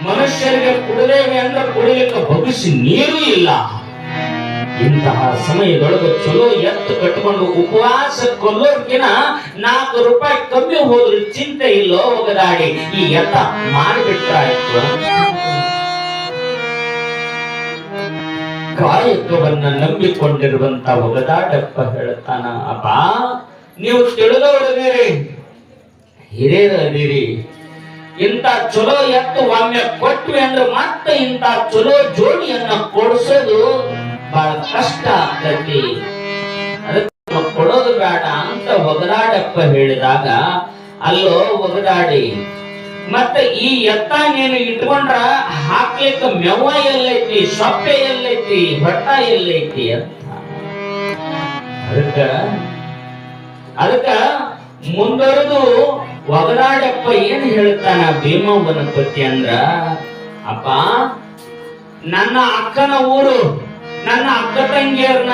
ಮನುಷ್ಯರಿಗೆ ಕುಡಿದೇವೆ ಅಂದ್ರೆ ಕುಡಿಲಿಕ್ಕೆ ಭವಿಷ್ಯ ನೀರು ಇಲ್ಲ. ಇಂತಹ ಸಮಯದೊಳಗೆ ಚಲೋ ಎತ್ತು ಕಟ್ಟಿಕೊಂಡು ಉಪವಾಸ ಕೊಲ್ಲೋರ್ಕಿನ 4 ರೂಪಾಯಿ ಕಮ್ಮಿ ಹೋದ್ರು ಚಿಂತೆ ಇಲ್ಲೋ ಒಗದಾಡಿ ಈ ಎತ್ತ ಮಾರಿಬಿಟ್ರಾಯ್ತು. ಕಾಯಕವನ್ನ ನಂಬಿಕೊಂಡಿರುವಂತ ಒಗದಾಡಪ್ಪ ಹೇಳ್ತಾನ, ಅಪ್ಪ ನೀವು ತಿಳಿದವರದಿರಿ, ಹಿರಿಯರದಿರಿ, ಇಂತ ಚಲೋ ಎತ್ತು ಒಮ್ಮೆ ಕೊಟ್ವಿ ಅಂದ್ರೆ ಮತ್ತೆ ಇಂತ ಚಲೋ ಜೋಡಿಯನ್ನ ಕೊಡಿಸೋದು ಬಹಳ ಕಷ್ಟ ಆಗ್ತೈತಿ, ಅದಕ್ಕೆ ಕೊಡೋದು ಬೇಡ ಅಂತ ಒಗದಾಡಪ್ಪ ಹೇಳಿದಾಗ, ಅಲ್ಲೋ ಒಗದಾಡಿ, ಮತ್ತೆ ಈ ಎತ್ತ ನೀನು ಇಟ್ಕೊಂಡ್ರ ಹಾಕ್ಲಿಕ್ಕೆ ಮೆವ್ವ ಎಲ್ಲೈತಿ, ಸೊಪ್ಪೆ ಎಲ್ಲೈತಿ, ಹೊಟ್ಟ ಎಲ್ಲೈತಿ ಅಂತ. ಅದಕ್ಕ ಮುಂದರದು ಒಗದಾಡಪ್ಪ ಏನ್ ಹೇಳ್ತಾನ ಭೀಮವ್ವನ ಪತಿ ಅಂದ್ರ, ಅಪ್ಪ ನನ್ನ ಅಕ್ಕನ ಊರು, ನನ್ನ ಅಕ್ಕ ತಂಗಿಯರ್ನ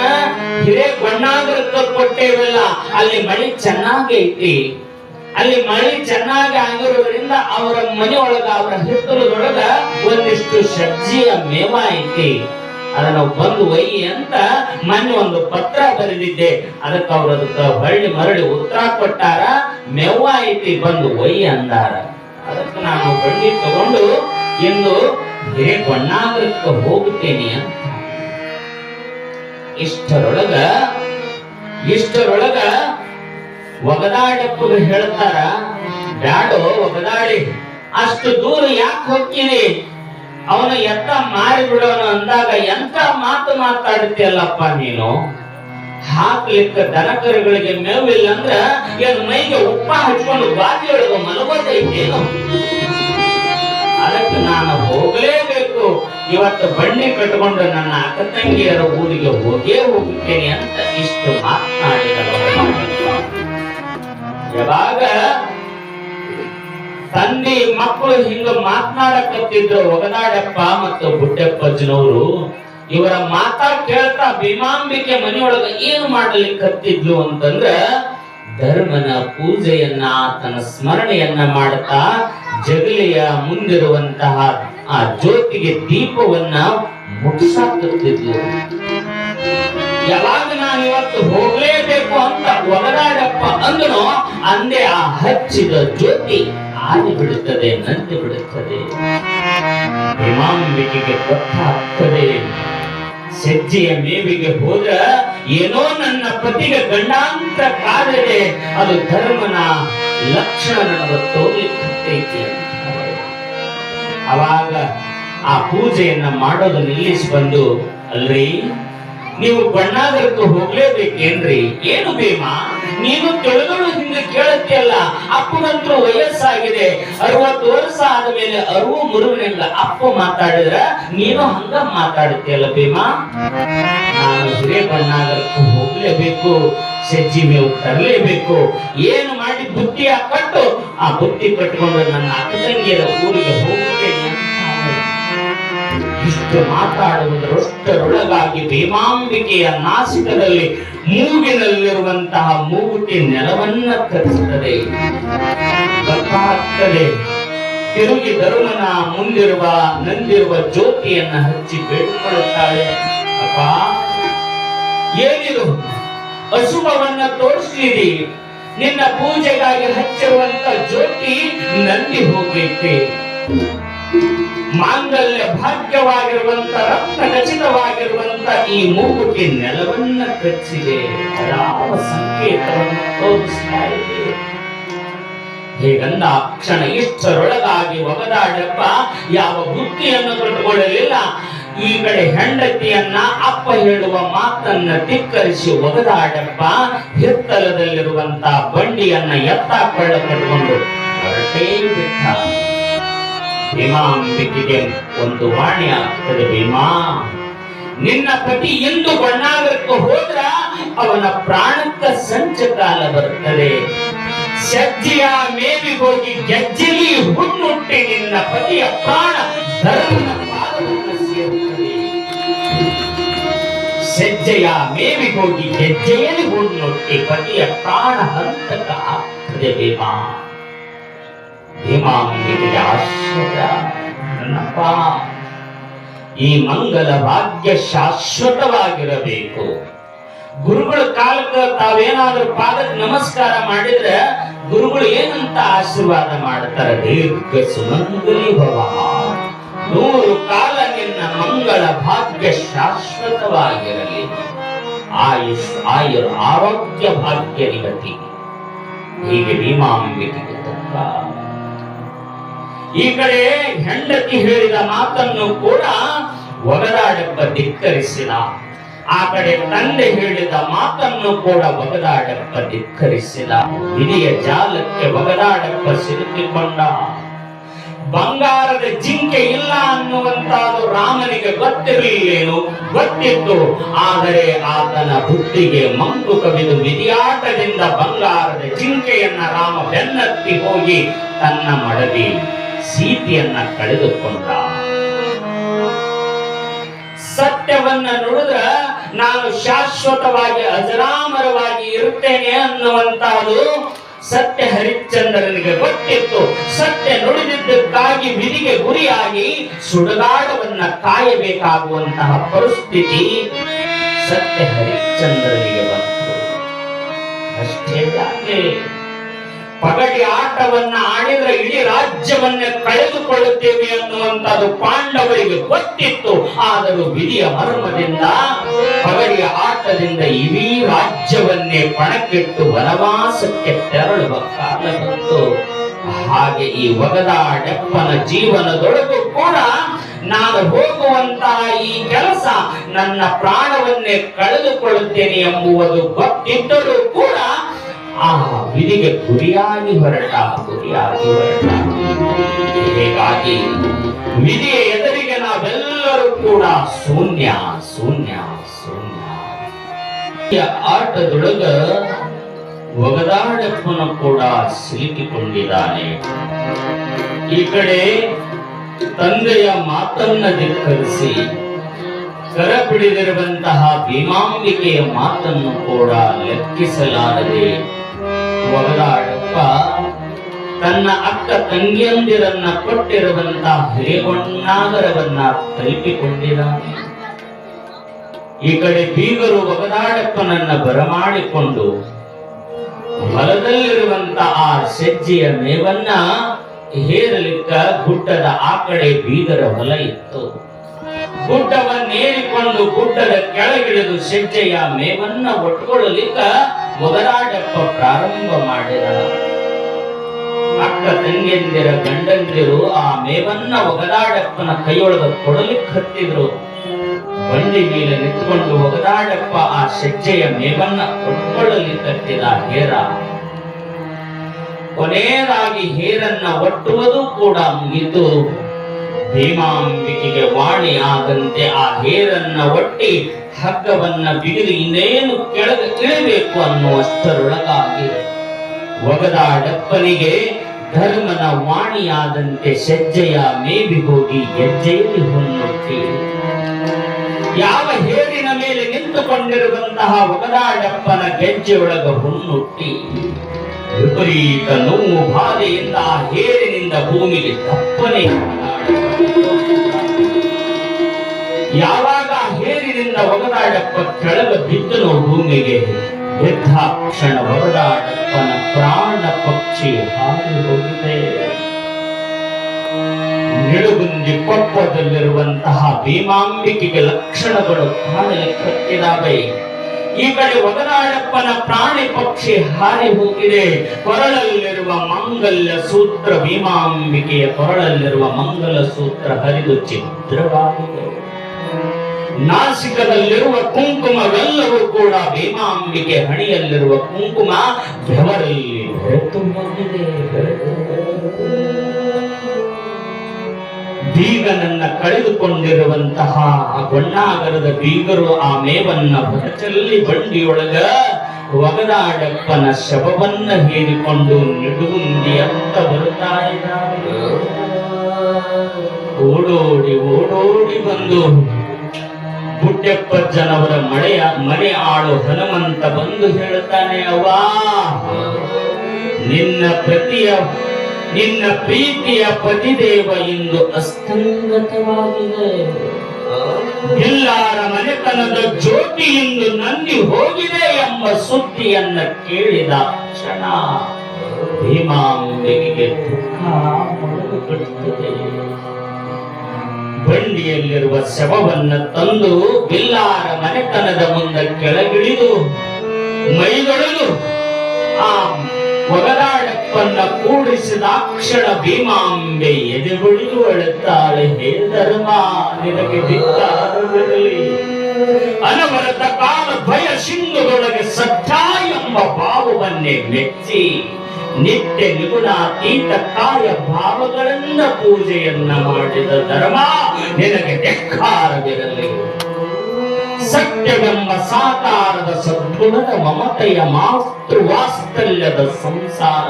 ಹಿರೇಕೊಣ್ಣಾಗರಕ್ಕೆ ಕೊಟ್ಟೇವಲ್ಲ, ಅಲ್ಲಿ ಮಳಿ ಚೆನ್ನಾಗೈತಿ, ಅಲ್ಲಿ ಮಳಿ ಚೆನ್ನಾಗಿ ಆಗಿರೋದ್ರಿಂದ ಅವರ ಮನೆಯೊಳಗ ಅವರ ಹಿತ್ತಲದೊಳಗ ಒಂದಿಷ್ಟು ಸಜ್ಜಿಯ ಮೇವ ಐತಿ, ಅದನ್ನ ಬಂದು ಒಯ್ಯಿ ಅಂತ ಮೊನ್ನೆ ಒಂದು ಪತ್ರ ಬರೆದಿದ್ದೆ, ಅದಕ್ಕೆ ಅವ್ರು ಅದಕ್ಕೆ ಹೊಳ್ಳಿ ಮರಳಿ ಉತ್ತರ ಕೊಟ್ಟಾರ, ಮೇವ ಐತಿ ಬಂದು ಒಯ್ಯಿ ಅಂದಾರ. ಅದಕ್ಕೆ ನಾನು ಬಂಡಿ ತಗೊಂಡು ಇಂದು ಹಿರೇಕೊಣ್ಣಾಗರಕ್ಕೆ ಹೋಗುತ್ತೇನೆ ಅಂತ. ಇಷ್ಟರೊಳಗ ಒಗದಾಡಪ್ಪಗೆ ಹೇಳ್ತಾರ, ಬ್ಯಾಡೋ ಒಗದಾಡಿ, ಅಷ್ಟು ದೂರ ಯಾಕೆ ಹೋಗ್ತೀನಿ, ಅವನ ಎತ್ತ ಮಾರಿ ಬಿಡೋಣ ಅಂದಾಗ ಎಂತ ಮಾತು ಮಾತಾಡುತ್ತೀಯಲ್ಲಪ್ಪ ನೀನು, ಹಾಕ್ಲಿಕ್ಕೆ ದನಕರುಗಳಿಗೆ ಮೇವಿಲ್ಲ ಅಂದ್ರ ಏನ್ ಮೈಗೆ ಉಪ್ಪ ಹಚ್ಕೊಂಡು ಬಾವಿಯೊಳಗ ಮಲಗೋದೈತೇನು, ಅದಕ್ಕೆ ನಾನು ಹೋಗಲೇಬೇಕು, ಇವತ್ತು ಬಣ್ಣೆ ಕಟ್ಕೊಂಡು ನನ್ನ ಅಕ್ಕ ತಂಗಿಯರ ಊರಿಗೆ ಹೋಗುತ್ತೇನೆ ಅಂತ ಇಷ್ಟು ಮಾತನಾಡಿದ. ಯಾವಾಗ ತಂದೆ ಮಕ್ಕಳು ಹಿಂಗ ಮಾತನಾಡಕತ್ತಿದ್ರು ಒಗದಾಡಪ್ಪ ಮತ್ತು ಬುಡ್ಡಪ್ಪಜ್ಜನವರು, ಇವರ ಮಾತಾ ಕೇಳ್ತಾ ಭೀಮಾಂಬಿಕೆ ಮನೆಯೊಳಗ ಏನು ಮಾಡಲಿಕ್ಕತ್ತಿದ್ಲು ಅಂತಂದ್ರ ಧರ್ಮನ ಪೂಜೆಯನ್ನ ಆತನ ಸ್ಮರಣೆಯನ್ನ ಮಾಡ್ತಾ ಜಗಲಿಯ ಮುಂದಿರುವಂತಹ ಆ ಜ್ಯೋತಿಗೆ ದೀಪವನ್ನ ಮುಟ್ಟಿಸಾಕತ್ತಿದ್ಲು. ಯಾವಾಗ ನಾನು ಇವತ್ತು ಹೋಗ್ಲೇಬೇಕು ಅಂತ ಒಗದಾಡಪ್ಪ ಅಂದನೋ ಅಂದೇ ಆ ಹಚ್ಚಿದ ಜ್ಯೋತಿ ಆದಿ ಬಿಡುತ್ತದೆ, ನಂದಿ ಬಿಡುತ್ತದೆ. ಭೀಮಾಂಬಿಕೆಗೆ ಗೊತ್ತಾಗ್ತದೆ, ಸಜ್ಜೆಯ ಮೇವಿಗೆ ಹೋದ್ರ ಏನೋ ನನ್ನ ಪತಿಗೆ ಗಂಡಾಂತ ಕಾದಿದೆ, ಅದು ಧರ್ಮನ ಲಕ್ಷಣ ನನಗೆ ತೋರ್ಲಿಕ್ಕೈತಿ ಅಂತ. ಅವಾಗ ಆ ಪೂಜೆಯನ್ನ ಮಾಡೋದು ನಿಲ್ಲಿಸಿ ಬಂದು, ಅಲ್ರಿ ನೀವು ಬಣ್ಣಾಗರಕ್ಕೆ ಹೋಗ್ಲೇಬೇಕೇನ್ರಿ, ಏನು ಭೀಮಾ ನೀನು ತಿಳಿದಳು ಹಿಂಗ ಕೇಳತ್ತೆಯಲ್ಲ, ಅಪ್ಪನಂತರೂ ವಯಸ್ಸಾಗಿದೆ, 60 ವರ್ಷ ಆದ ಮೇಲೆ ಅರಿವು ಮುರುವಿನಿಂದ ಅಪ್ಪ ಮಾತಾಡಿದ್ರ ನೀನು ಹಂಗ ಮಾತಾಡುತ್ತೆಯಲ್ಲ ಭೀಮಾ, ನಾನು ಹಿರೇಬಣ್ಣಾಗರಕ್ಕೆ ಹೋಗ್ಲೇಬೇಕು, ಸಜ್ಜಿ ಮೇವು ತರಲೇಬೇಕು, ಏನು ಮಾಡಿ ಬುದ್ಧಿಯ ಕಟ್ಟು ಆ ಬುದ್ಧಿ ಕಟ್ಟಿಕೊಂಡು ನನ್ನ ಅಕ್ಕ ತಂಗಿಯರ ಊರಿಗೆ ಹೋಗುತ್ತೇನೆ. ಇಷ್ಟು ಮಾತಾಡುವುದರಷ್ಟರೊಳಗಾಗಿ ಭೀಮಾಂಬಿಕೆಯ ನಾಸಿಕದಲ್ಲಿ ಮೂಗಿನಲ್ಲಿರುವಂತಹ ಮೂಗುತಿ ನೆಲವನ್ನ ಕರೆಸುತ್ತದೆ. ಗೊತ್ತಾಗ್ತದೆ, ತಿರುಗಿ ಧರ್ಮನ ಮುಂದಿರುವ ನಂದಿರುವ ಜ್ಯೋತಿಯನ್ನ ಹಚ್ಚಿ ಬೇಡಿಕೊಳ್ಳುತ್ತಾಳೆ, ಅಪ್ಪ ಏನಿದು ಅಶುಭವನ್ನ ತೋರಿಸ್ತೀರಿ, ನಿನ್ನ ಪೂಜೆಗಾಗಿ ಹಚ್ಚಿರುವಂತ ಜ್ಯೋತಿ ನಂದಿ ಹೋಗೈತೆ, ಮಾಂಗಲ್ಯ ಭಾಗ್ಯವಾಗಿರುವಂತ ರತ್ನ ಖಚಿತವಾಗಿರುವಂತ ಈ ಮೂಗುತಿ ನೆಲವನ್ನ ಕಚ್ಚಿದೆ, ಯಾವ ಸಂಕೇತವನ್ನು ತೋರಿಸ್ತಾ ಇದೆ. ಹೇಗಂದ ಕ್ಷಣ ಇಷ್ಟರೊಳಗಾಗಿ ಒಗದಾಡಪ್ಪ ಯಾವ ಬುದ್ಧಿಯನ್ನು ಕಟ್ಟಿಕೊಳ್ಳಲಿಲ್ಲ. ಈ ಕಡೆ ಹೆಂಡತಿಯನ್ನ ಅಪ್ಪ ಹೇಳುವ ಮಾತನ್ನ ಧಿಕ್ಕರಿಸಿ ಒಗದಾಡಪ್ಪ ಹಿತ್ತಲದಲ್ಲಿರುವಂತ ಬಂಡಿಯನ್ನ ಎತ್ತಾಕೊಳ್ಳ ಕಟ್ಟಿಕೊಂಡು ಹೊರಟೇ ಬಿಟ್ಟ. ಭೀಮಾಂಬಿಕೆಗೆ ಒಂದು ವಾಣಿ ಆಗ್ತದೆ, ಭೀಮಾ ನಿನ್ನ ಪತಿ ಎಂದು ಬಣ್ಣಾಗರಕ್ಕೆ ಹೋದ್ರ ಅವನ ಪ್ರಾಣಕ್ಕ ಸಂಚಕಾಲ ಬರುತ್ತದೆ. ಸಜ್ಜಿಯ ಮೇವಿಗೋಗಿ ಗೆಜ್ಜೆಲಿ ಹುಣ್ಣುಟ್ಟಿ ನಿನ್ನ ಪತಿಯ ಪ್ರಾಣ ಧರ್ಮನ ಪಾದವನ್ನು ಸೇರುತ್ತದೆ. ಸಜ್ಜೆಯ ಮೇವಿಗೋಗಿ ಗೆಜ್ಜೆಯಲ್ಲಿ ಹುಣ್ಣುಟ್ಟಿ ಪತಿಯ ಪ್ರಾಣ ಹಂತಕ ಆಗ್ತದೆ ಭೀಮಾ. ಭೀಮಾಂಬಿಕೆಗೆ ಆಶ್ಚರ್ಯ, ಶರಣಪ್ಪ, ಈ ಮಂಗಲ ಭಾಗ್ಯ ಶಾಶ್ವತವಾಗಿರಬೇಕು. ಗುರುಗಳ ಕಾಲಕ್ಕೆ ತಾವೇನಾದ್ರೂ ಪಾದಕ್ಕೆ ನಮಸ್ಕಾರ ಮಾಡಿದ್ರೆ ಗುರುಗಳು ಏನಂತ ಆಶೀರ್ವಾದ ಮಾಡ್ತಾರೆ? ದೀರ್ಘ ಸುಮಂಗಲಿ ಭವ, 100 ಕಾಲ ನಿನ್ನ ಮಂಗಳ ಭಾಗ್ಯ ಶಾಶ್ವತವಾಗಿರಲಿ, ಆಯುರ್ ಆರೋಗ್ಯ ಭಾಗ್ಯ ನಿಗತಿ. ಹೀಗೆ ಭೀಮಾಂಬಿಕೆಗೆ ತಕ್ಕ. ಈ ಕಡೆ ಹೆಂಡತಿ ಹೇಳಿದ ಮಾತನ್ನು ಕೂಡ ಒಗದಾಡಪ್ಪ ಧಿಕ್ಕರಿಸಿದ. ಆ ಕಡೆ ತಂದೆ ಹೇಳಿದ ಮಾತನ್ನು ಕೂಡ ಒಗದಾಡಪ್ಪ ಧಿಕ್ಕರಿಸಿದ. ವಿಧಿಯ ಜಾಲಕ್ಕೆ ಒಗದಾಡಪ್ಪ ಸಿಲುಕಿಕೊಂಡ. ಬಂಗಾರದ ಜಿಂಕೆ ಇಲ್ಲ ಅನ್ನುವಂತಾದು ರಾಮನಿಗೆ ಗೊತ್ತಿರಲಿಲ್ಲೇನು? ಗೊತ್ತಿತ್ತು. ಆದರೆ ಆತನ ಬುದ್ಧಿಗೆ ಮಂಕು ಕವಿದು ವಿಧಿಯಾಟದಿಂದ ಬಂಗಾರದ ಜಿಂಕೆಯನ್ನ ರಾಮ ಬೆನ್ನತ್ತಿ ಹೋಗಿ ತನ್ನ ಮಡದಿ ಸೀತೆಯನ್ನ ಕಳೆದುಕೊಂಡ. ಸತ್ಯವನ್ನ ನುಡಿದ್ರ ನಾನು ಶಾಶ್ವತವಾಗಿ ಅಜರಾಮರವಾಗಿ ಇರುತ್ತೇನೆ ಅನ್ನುವಂತಾದು ಸತ್ಯ ಹರಿಶ್ಚಂದ್ರನಿಗೆ ಗೊತ್ತಿತ್ತು. ಸತ್ಯ ನುಡಿದಿದ್ದಕ್ಕಾಗಿ ವಿಧಿಗೆ ಗುರಿಯಾಗಿ ಸುಡುಗಾಡವನ್ನ ಕಾಯಬೇಕಾಗುವಂತಹ ಪರಿಸ್ಥಿತಿ ಸತ್ಯ ಹರಿಶ್ಚಂದ್ರನಿಗೆ ಬಂತು. ಅಷ್ಟೇ ಯಾಕೆ? ಪಗಡಿ ಆಟವನ್ನ ಆಡಿದ್ರೆ ಇಡೀ ರಾಜ್ಯವನ್ನೇ ಕಳೆದುಕೊಳ್ಳುತ್ತೇವೆ ಅನ್ನುವಂಥದ್ದು ಪಾಂಡವರಿಗೆ ಗೊತ್ತಿತ್ತು. ಆದರೂ ವಿಧಿಯ ಮರ್ಮದಿಂದ ಪಗಡಿಯ ಆಟದಿಂದ ಇಡೀ ರಾಜ್ಯವನ್ನೇ ಪಣಕ್ಕಿಟ್ಟು ವನವಾಸಕ್ಕೆ ತೆರಳುವ ಕಾಲ ಬಂತು. ಹಾಗೆ ಈ ಒಗದಾಡೆಪ್ಪನ ಜೀವನದೊಳಗೂ ಕೂಡ ನಾನು ಹೋಗುವಂತಹ ಈ ಕೆಲಸ ನನ್ನ ಪ್ರಾಣವನ್ನೇ ಕಳೆದುಕೊಳ್ಳುತ್ತೇನೆ ಎಂಬುವುದು ಗೊತ್ತಿದ್ದರೂ ಕೂಡ ಆ ವಿಧಿಗೆ ಗುರಿಯಾಗಿ ಹೊರಟ. ಹೀಗಾಗಿ ವಿಧಿಯ ಎದುರಿಗೆ ನಾವೆಲ್ಲರೂ ಕೂಡ ಶೂನ್ಯ. ಆಟದೊಳಗ ಒಗದಾಡಪ್ಪನ ಕೂಡ ಸಿಲುಕಿಕೊಂಡಿದ್ದಾನೆ. ಈ ಕಡೆ ತಂದೆಯ ಮಾತನ್ನ ಧಿಕ್ಕರಿಸಿ ಕರ ಪಿಡಿದಿರುವಂತಹ ಭೀಮಾಂಬಿಕೆಯ ಮಾತನ್ನು ಕೂಡ ಲೆಕ್ಕಿಸಲಾರದೆ ಒಗದಾಡಪ್ಪ ತನ್ನ ಅಕ್ಕ ತಂಗಿಯಂದಿರನ್ನ ಕೊಟ್ಟಿರುವಂತಹ ಹಿರೇಗೊಂಡಾಗರವನ್ನ ತಲುಪಿಕೊಂಡಿದ್ದಾನೆ. ಈ ಕಡೆ ಬೀಗರು ಒಗದಾಡಪ್ಪನನ್ನ ಬರಮಾಡಿಕೊಂಡು ಹೊಲದಲ್ಲಿರುವಂತಹ ಆ ಸಜ್ಜೆಯ ಮೇವನ್ನ ಹೇರಲಿಕ್ಕ ಗುಡ್ಡದ ಆ ಕಡೆ ಬೀಗರ ಹೊಲ ಇತ್ತು. ಗುಡ್ಡವನ್ನೇರಿಕೊಂಡು ಗುಡ್ಡದ ಕೆಳಗಿಳಿದು ಸಜ್ಜೆಯ ಮೇವನ್ನ ಒಟ್ಕೊಳ್ಳಲಿಕ್ಕ ಒಗದಾಡಪ್ಪ ಪ್ರಾರಂಭ ಮಾಡಿದ. ಅಕ್ಕ ತಂಗಿಯಂದಿರ ಗಂಡಂದಿರು ಆ ಮೇವನ್ನ ಒಗದಾಡಪ್ಪನ ಕೈಯೊಳಗ ಕೊಡಲಿಕ್ಕೆ ಹತ್ತಿದ್ರು. ಬಂಡಿ ಮೇಲೆ ನಿಂತುಕೊಂಡು ಒಗದಾಡಪ್ಪ ಆ ಸಜ್ಜೆಯ ಮೇವನ್ನ ಒಟ್ಕೊಳ್ಳಲಿಕ್ಕತ್ತಿದ ಹೇರ. ಕೊನೆಯದಾಗಿ ಹೇರನ್ನ ಒಟ್ಟುವುದು ಕೂಡ ಮುಗಿತು. ಭೀಮಾಂಬಿಕೆಗೆ ವಾಣಿ ಆದಂತೆ ಆ ಹೇರನ್ನ ಒಟ್ಟಿ ಹಗ್ಗವನ್ನ ಬಿಗಿದು ಇನ್ನೇನು ಕೆಳಗೆ ಇಳಿಬೇಕು ಅನ್ನುವಷ್ಟರೊಳಗಾಗಿ ಒಗದಾಡಪ್ಪನಿಗೆ ಧರ್ಮನ ವಾಣಿಯಾದಂತೆ ಸಜ್ಜೆಯ ಮೇಬಿ ಹೋಗಿ ಗೆಜ್ಜೆಯಲ್ಲಿ ಹೊನ್ನೊಟ್ಟಿ ಯಾವ ಹೇರಿನ ಮೇಲೆ ನಿಂತುಕೊಂಡಿರುವಂತಹ ಒಗದಾಡಪ್ಪನ ಗೆಜ್ಜೆಯೊಳಗ ಹೊನ್ನೊಟ್ಟಿ ವಿಪರೀತ ನೋವು ಬಾಧೆಯಿಂದ ಆ ಹೇರಿನಿಂದ ಭೂಮಿಗೆ ತಪ್ಪನೆ ಯಾವಾಗ ಹೇರಿನಿಂದ ಒಗದಾಡಪ್ಪ ಕೆಳಗ ಬಿದ್ದನು ಭೂಮಿಗೆ, ಬಿದ್ದ ಕ್ಷಣ ಒಗದಾಡಪ್ಪನ ಪ್ರಾಣ ಪಕ್ಷಿ ಹಾರಿ ಹೋಗಿದೆ. ನಿಡುಗುಂದಿ ಕೊಪ್ಪದಲ್ಲಿರುವಂತಹ ಭೀಮಾಂಬಿಕೆಗೆ ಲಕ್ಷಣಗಳು ಕಾಣಲಿಕ್ಕಿದ್ದಾವೆ. ಈ ಕಡೆ ಒಗದಾಡಪ್ಪನ ಪ್ರಾಣಿ ಪಕ್ಷಿ ಹಾರಿ ಹೋಗಿದೆ. ಕೊರಳಲ್ಲಿರುವ ಮಂಗಲ್ಯ ಸೂತ್ರ, ಭೀಮಾಂಬಿಕೆಯ ಕೊರಳಲ್ಲಿರುವ ಮಂಗಲ ಸೂತ್ರ ಹರಿದು ಛಿದ್ರವಾಗಿದೆ. ನಾಸಿಕದಲ್ಲಿರುವ ಕುಂಕುಮವೆಲ್ಲವೂ ಕೂಡ ಭೀಮಾಂಬಿಕೆ ಹಣಿಯಲ್ಲಿರುವ ಕುಂಕುಮ ಬೆವರಲ್ಲಿ ಬೆರೆತು ಹೋಗಿದೆ. ಬೀಗನನ್ನ ಕಳೆದುಕೊಂಡಿರುವಂತಹ ಬಣ್ಣಾಗರದ ಬೀಗರು ಆ ಮೇವನ್ನ ಹೊರಚಲ್ಲಿ ಬಂಡಿಯೊಳಗ ಒಗದಾಡಪ್ಪನ ಶವವನ್ನ ಹೀರಿಕೊಂಡು ನಿಡುಗುಂದಿಯತ್ತ ಬರುತ್ತಾ ಇದ್ದಾರೆ. ಓಡೋಡಿ ಬಂದು ಬುಡ್ಡೆಪ್ಪಜ್ಜನವರ ಮನೆ ಆಳು ಹನುಮಂತ ಬಂದು ಹೇಳ್ತಾನೆ, ಅವ್ವಾ ನಿನ್ನ ಪ್ರತಿಯ ನಿನ್ನ ಪ್ರೀತಿಯ ಪತಿದೇವ ಇಂದು ಅಸ್ತಂಗತವಾಗಿದೆ. ಎಲ್ಲರ ಮನೆತನದ ಜ್ಯೋತಿ ಇಂದು ನಂದಿ ಹೋಗಿದೆ ಎಂಬ ಸುದ್ದಿಯನ್ನ ಕೇಳಿದ ಕ್ಷಣ ಭೀಮಾಂಬಿಕೆಗೆ ದುಃಖ ಮೊಳಗುತ್ತದೆ. ಬಂಡಿಯಲ್ಲಿರುವ ಶವವನ್ನ ತಂದು ಬಿಲ್ಲಾರ ಮನೆತನದ ಮುಂದೆ ಕೆಳಗಿಳಿದು ಮೈದೊಡೆದು ಆ ಒಗದಾಡಪ್ಪನ್ನ ಕೂಡಿಸಿದ ಕ್ಷಣ ಭೀಮಾಂಬೆ ಎದೆಗುಳಿದು ಅಳುತ್ತಾಳೆ. ಹೇ ಧರ್ಮ, ನಿನಗೆ ಧಿಕ್ಕಾರವಿರಲಿ. ಅನವರತ ಕಾಲ ಭಯ ಸಿಂಧುದೊಳಗೆ ಸತ್ಯ ಎಂಬ ಭಾವವನ್ನೇ ಮೆಚ್ಚಿ ನಿತ್ಯ ನಿಗುಣಾತೀತ ಕಾಯ ಭಾವಗಳಿಂದ ಪೂಜೆಯನ್ನ ಮಾಡಿದ ಧರ್ಮ, ನಿನಗೆ ಧಿಕ್ಕಾರವಿರಲಿ. ಸತ್ಯವೆಂಬ ಸಾಕಾರದ ಸದ್ಗುಣದ ಮಮತೆಯ ಮಾತೃ ವಾತ್ಸಲ್ಯದ ಸಂಸಾರ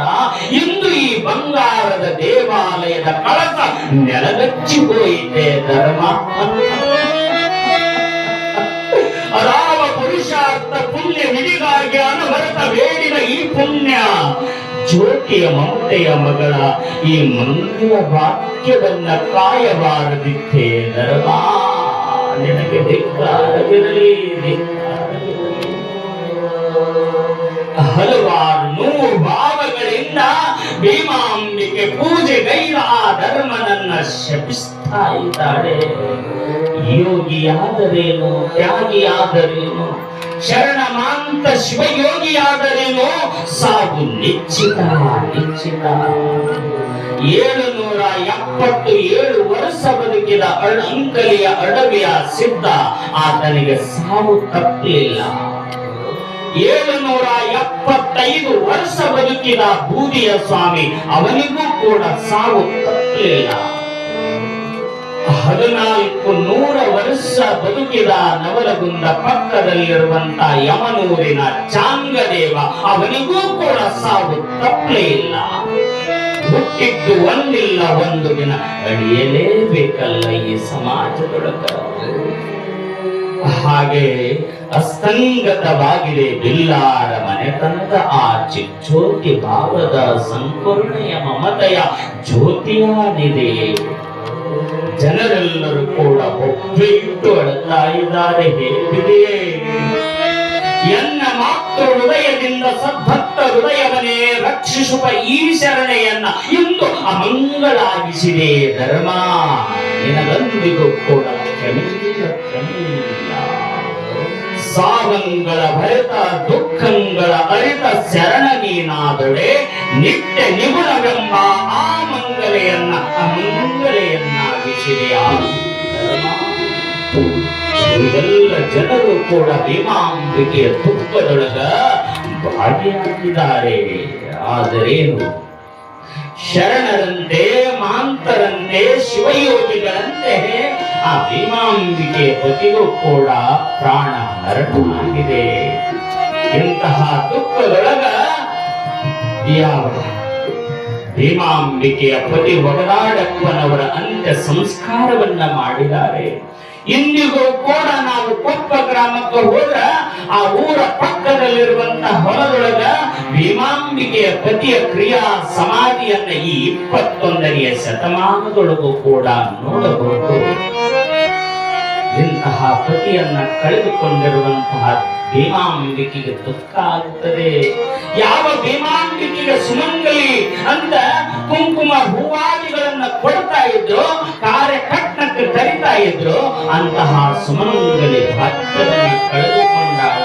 ಇಂದು ಈ ಬಂಗಾರದ ದೇವಾಲಯದ ಕಳಸ ನೆಲಗಚ್ಚಿ ಹೋಯಿತೆ ಧರ್ಮ. ಅರಾವ ಪುರುಷಾರ್ಥ ಪುಣ್ಯ ವಿಧಿಗಾಗಿ ಅನವರತ ಬೇಡಿದ ಈ ಪುಣ್ಯ ಜ್ಯೋತಿಯ ಮಮತೆಯ ಮಗಳ ಈ ಮಂಗಳ ವಾಕ್ಯವನ್ನ ಕಾಯಬಾರದಿತ್ತೇ ಧರ್ಮ, ನಿನಗೆ ಧಿಕ್ಕಾರವಿರಲಿ. ಹಲವಾರು ನೂರು ಭಾವಗಳಿಂದ ಭೀಮಾಂಬಿಕೆ ಪೂಜೆಗೈದ ಆ ಧರ್ಮನನ್ನ ಶಪಿಸ್ತಾ ಇದ್ದಾಳೆ. ಯೋಗಿಯಾದರೇನು, ತ್ಯಾಗಿಯಾದರೇನು, ಶರಣಮಾಂತ ಶಿವಯೋಗಿಯಾದರೇನು, ಸಾವು ನಿಶ್ಚಿತ ನಿಶ್ಚಿತ. 777 ವರ್ಷ ಬದುಕಿದ ಅಂಕಲಿಯ ಅಡವಿಯ ಸಿದ್ಧ ಆತನಿಗೆ ಸಾವು ತಪ್ಪಲಿಲ್ಲ. 775 ವರ್ಷ ಬದುಕಿದ ಬೂದಿಯ ಸ್ವಾಮಿ ಅವನಿಗೂ ಕೂಡ ಸಾವು ತಪ್ಪಲಿಲ್ಲ. 1400 ವರ್ಷ ಬದುಕಿದ ನವಲಗುಂದ ಪಕ್ಕದಲ್ಲಿರುವಂತ ಯಮನೂರಿನ ಚಾಂಗದೇವ ಅವನಿಗೂ ಕೂಡ ಸಾವು ತಪ್ಪಲೇ ಇಲ್ಲ. ಹುಟ್ಟಿದ್ದು ಒಂದಿಲ್ಲ ಒಂದು ದಿನ ಅಳಿಯಲೇಬೇಕಲ್ಲ ಈ ಸಮಾಜದೊಳಗ. ಹಾಗೆ ಅಸ್ತಂಗತವಾಗಿದೆ ಬಿಲ್ಲಾರ ಮನೆತನದ ಆ ಚಿಜ್ಯೋತಿ ಭಾವದ ಸಂಪೂರ್ಣೆಯ ಮಮತೆಯ ಜ್ಯೋತಿಯಾಗಿದೆ. ಜನರೆಲ್ಲರೂ ಕೂಡ ಒಬ್ಬೆ ಇಟ್ಟು ಅಳುತ್ತಾ ಇದ್ದಾರೆ. ಹೇಗಿದೆಯೇ ಎನ್ನ ಮಾತೃ ಹೃದಯದಿಂದ ಸದ್ಭಕ್ತ ಹೃದಯವನ್ನೇ ರಕ್ಷಿಸುವ ಈ ಶರಣೆಯನ್ನ ಇಂದು ಅಮಂಗಳಾಗಿಸಿದೆ ಧರ್ಮ, ನಿನಗಂದಿಗೂ ಕೂಡ ಕ್ಷಮೆಯಿಲ್ಲ ಕ್ಷಮೆಯಿಲ್ಲ. ಸಾವಂಗಳ ಭರಿತ ದುಃಖಂಗಳ ಅರಿತ ಶರಣ ನೀನಾದೊಡೆ ನಿತ್ಯ ನಿಗುಣವೆಂಬ ಆ ಮಂಗಲೆಯನ್ನ ಅಮಂಗಲೆಯನ್ನಾಗಿಸಿದೆ ಆ ಧರ್ಮ. ಎಲ್ಲ ಜನರು ಕೂಡ ಭೀಮಾಂಬಿಕೆಯ ದುಃಖದೊಳಗ ಭಾಗಿಯಾಗಿದ್ದಾರೆ. ಆದರೇನು, ಶರಣರಂತೆ ಮಾಂತರಂತೆ ಶಿವಯೋಗಿಗಳಂತೆ ಆ ಭೀಮಾಂಬಿಕೆಯ ಪತಿಗೂ ಕೂಡ ಪ್ರಾಣ ಮರಣವಾಗಿದೆ. ಇಂತಹ ದುಃಖದೊಳಗ ಯಾವ ಭೀಮಾಂಬಿಕೆಯ ಪತಿ ಒಗದಾಡಪ್ಪನವರ ಅಂತ್ಯ ಸಂಸ್ಕಾರವನ್ನ ಮಾಡಿದ್ದಾರೆ. ಇಂದಿಗೂ ಕೂಡ ನಾವು ಕೊಪ್ಪ ಗ್ರಾಮಕ್ಕೆ ಹೋದ್ರ ಆ ಊರ ಪಕ್ಕದಲ್ಲಿರುವಂತಹ ಹೊಲದೊಳಗ ಭೀಮಾಂಬಿಕೆಯ ಪತಿಯ ಕ್ರಿಯಾ ಸಮಾಧಿಯನ್ನ ಈ 21ನೇ ಶತಮಾನದೊಳಗೂ ಕೂಡ ನೋಡಬಹುದು. ಇಂತಹ ಪತಿಯನ್ನ ಕಳೆದುಕೊಂಡಿರುವಂತಹ ಭೀಮಾಂಬಿಕೆಗೆ ದುಃಖ ಆಗುತ್ತದೆ. ಯಾವ ಭೀಮಾಂಬಿಕೆಗೆ ಸುಮಂಗಲಿ ಅಂತ ಕುಂಕುಮ ಹೂವಾದಿಗಳನ್ನ ಕೊಡ್ತಾ ಇದ್ರು, ಕಾರ್ಯಕಟ್ನಕ್ಕೆ ಕರಿತಾ ಇದ್ರು, ಅಂತಹ ಸುಮಂಗಲಿ ಭಾಗ್ಯವನ್ನು ಕಳೆದುಕೊಂಡಾಳ.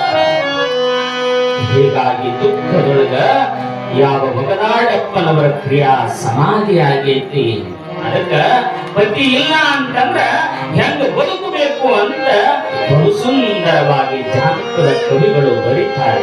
ಹೀಗಾಗಿ ದುಃಖದೊಳಗ ಯಾವ ಒಗದಾಡಪ್ಪನವರ ಕ್ರಿಯಾ ಸಮಾಧಿ ಆಗೈತಿ. ಅದಕ್ಕ ಪತಿ ಇಲ್ಲ ಅಂತಂದ್ರ ಹೆಂಗ ಬದುಕಬೇಕು ಅಂತ ಬಹು ಸುಂದರವಾಗಿ ಜಾನಪದ ಕವಿಗಳು ಬರೀತಾರೆ.